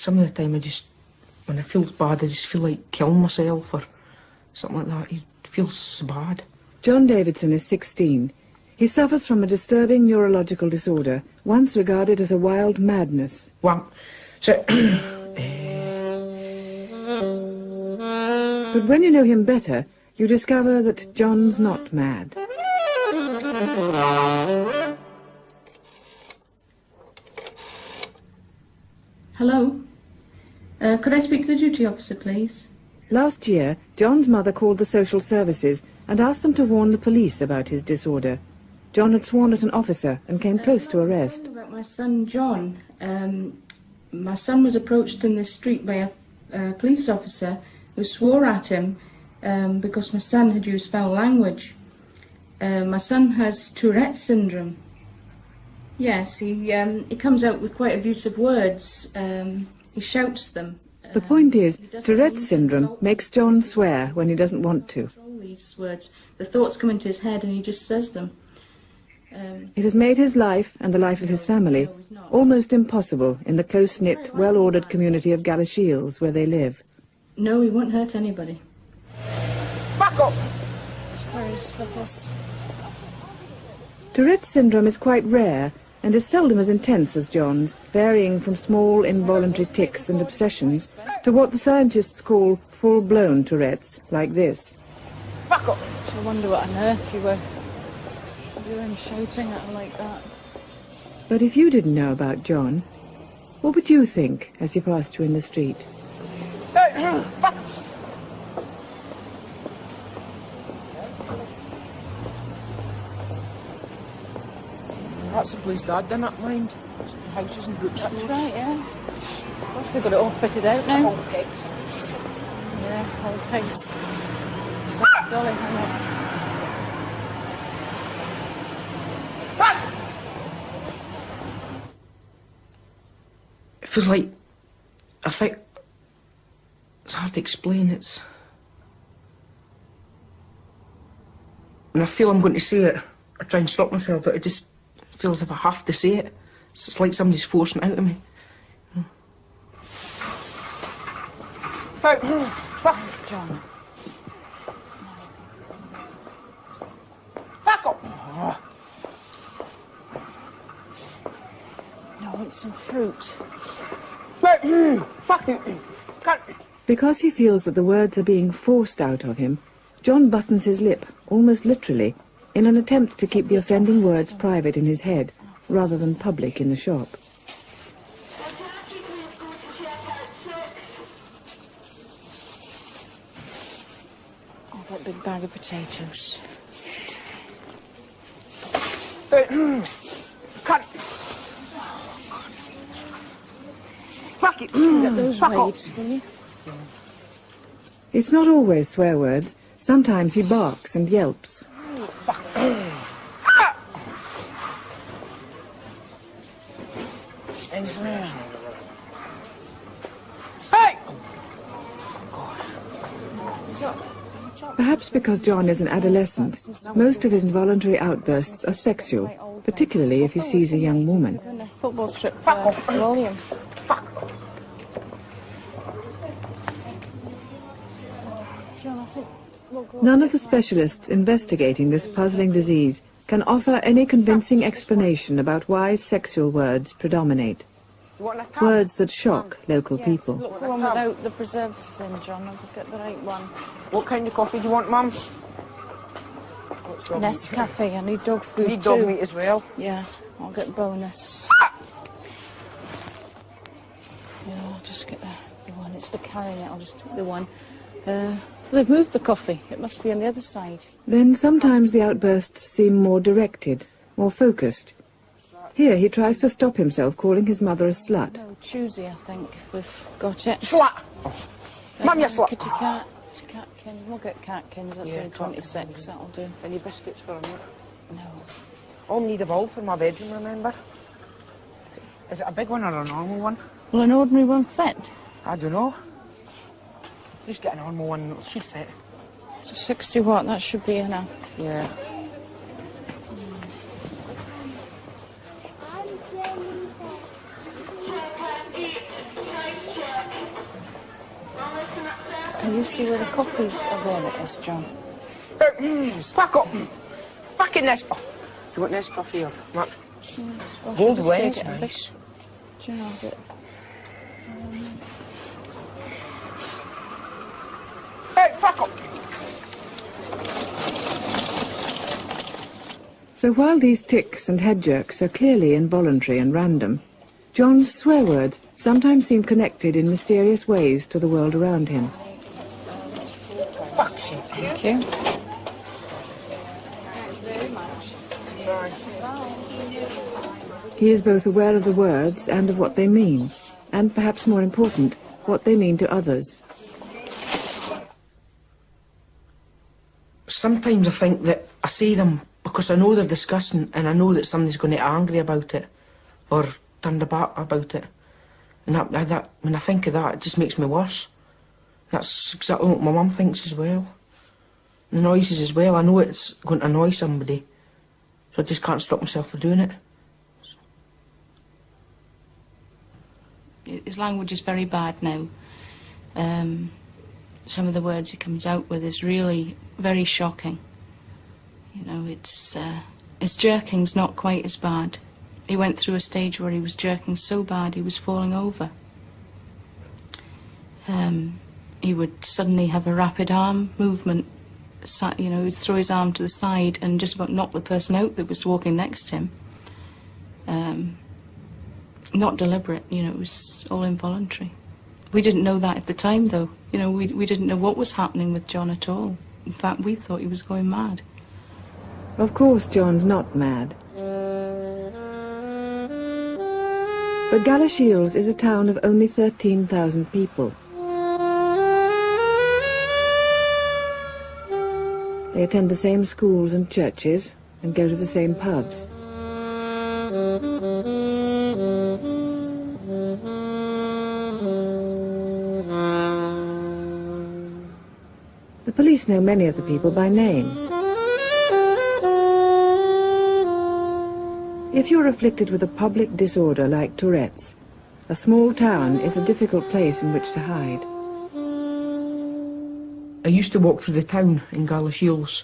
some of the time when I feel bad, I just feel like killing myself or something like that. It feels so bad. John Davidson is 16. He suffers from a disturbing neurological disorder, once regarded as a wild madness. Well, so... But when you know him better, you discover that John's not mad. Hello? Could I speak to the duty officer, please? Last year, John's mother called the social services and asked them to warn the police about his disorder. John had sworn at an officer and came close to arrest. About my son, John. My son was approached in the street by a police officer who swore at him because my son had used foul language. My son has Tourette syndrome. Yes, he comes out with quite abusive words. He shouts them. The point is, Tourette's syndrome makes John swear when he doesn't want to. These words, the thoughts come into his head and he just says them. It has made his life, and the life of his family, almost impossible in the close-knit, well-ordered community of Galashiels where they live. No, he won't hurt anybody. Back up! Very slippers. Tourette's syndrome is quite rare and is seldom as intense as John's, varying from small involuntary tics and obsessions to what the scientists call full-blown Tourette's, like this. Back up! I wonder what on earth you were doing, shouting at him like that. But if you didn't know about John, what would you think as he passed you in the street? Hey, back up! That's the place Dad done up, mind. Houses and bookstores. That's right, yeah. We've got it all fitted out now. Old pigs. Yeah, old pigs. So dolly, hang on. It feels like, I think, it's hard to explain. It's when I feel I'm going to say it, I try and stop myself, but it just feels as if I have to say it. It's like somebody's forcing it out of me. John. Back up! I want some fruit. Because he feels that the words are being forced out of him, John buttons his lip, almost literally, in an attempt to keep the offending words private in his head, rather than public in the shop. I've got a big bag of potatoes. Cut! Fuck it! Get those waves, will you? It's not always swear words. Sometimes he barks and yelps. Hey! Perhaps because John is an adolescent, most of his involuntary outbursts are sexual, particularly if he sees a young woman. Football strip for William. None of the specialists investigating this puzzling disease can offer any convincing explanation about why sexual words predominate. Words that shock local people. Look for one without the preservatives in, John. I'll get the right one. What kind of coffee do you want, Mum? Nescafe. I need dog food You need too. dog meat as well. Yeah, I'll get bonus. Yeah, I'll just get the one. It's for carrying it. I'll just take the one. They've moved the coffee. It must be on the other side. Then sometimes the outbursts seem more directed, more focused. Here he tries to stop himself calling his mother a slut. No, Tuesday, I think. We've got it. Slut! Mum, you slut! Kitty cat. Catkin. We'll get catkins. That's only 26. That'll do. Any biscuits for me? No. I'll need a bowl for my bedroom, remember? Is it a big one or a normal one? Will an ordinary one fit? I don't know. Just get a normal one, it should fit. So 60 watt, that should be enough. Yeah. Can you see where the copies are? There it is, John. Fuck up! Fucking this! Oh, do you want this coffee or Max? Old Way's nice. Do you know that? Hey, fuck up! So while these tics and head jerks are clearly involuntary and random, John's swear words sometimes seem connected in mysterious ways to the world around him. Fuck you. Thank you. He is both aware of the words and of what they mean, and perhaps more important, what they mean to others. Sometimes I think that I say them because I know they're disgusting and I know that somebody's going to get angry about it or turn the back about it. And that when I think of that, it just makes me worse. That's exactly what my mum thinks as well. The noises as well, I know it's going to annoy somebody, so I just can't stop myself from doing it. His language is very bad now. Some of the words he comes out with is really very shocking. You know, his jerking's not quite as bad. He went through a stage where he was jerking so bad he was falling over. He would suddenly have a rapid arm movement. You know, he'd throw his arm to the side and just about knock the person out that was walking next to him. Not deliberate, you know, it was all involuntary. We didn't know that at the time, though. You know, we didn't know what was happening with John at all. In fact, we thought he was going mad. Of course John's not mad. But Galashiels is a town of only 13,000 people. They attend the same schools and churches and go to the same pubs. The police know many of the people by name. If you're afflicted with a public disorder like Tourette's, a small town is a difficult place in which to hide. I used to walk through the town in Galashiels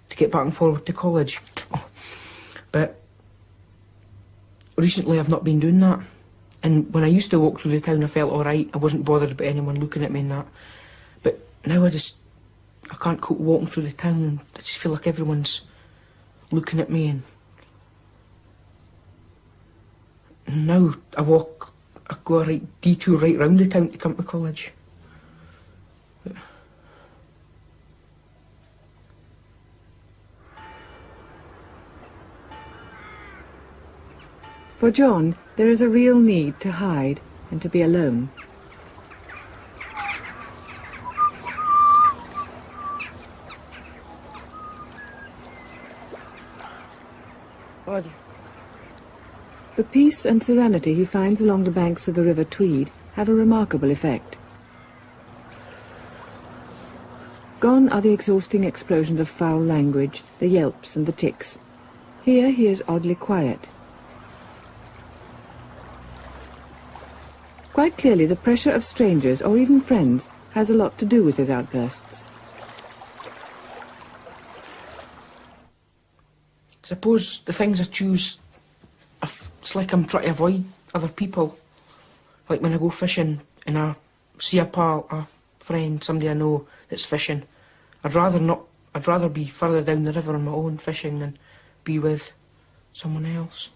to get back and forward to college. But recently I've not been doing that. And when I used to walk through the town I felt alright. I wasn't bothered about anyone looking at me and that. But now I can't cope walking through the town and I just feel like everyone's looking at me, and now I go a right detour right round the town to come to college. For John, there is a real need to hide and to be alone. The peace and serenity he finds along the banks of the River Tweed have a remarkable effect. Gone are the exhausting explosions of foul language, the yelps and the tics. Here he is oddly quiet. Quite clearly the pressure of strangers or even friends has a lot to do with his outbursts. I suppose the things I choose, it's like I'm trying to avoid other people. Like when I go fishing and I see a pal, a friend, somebody I know that's fishing, I'd rather be further down the river on my own fishing than be with someone else.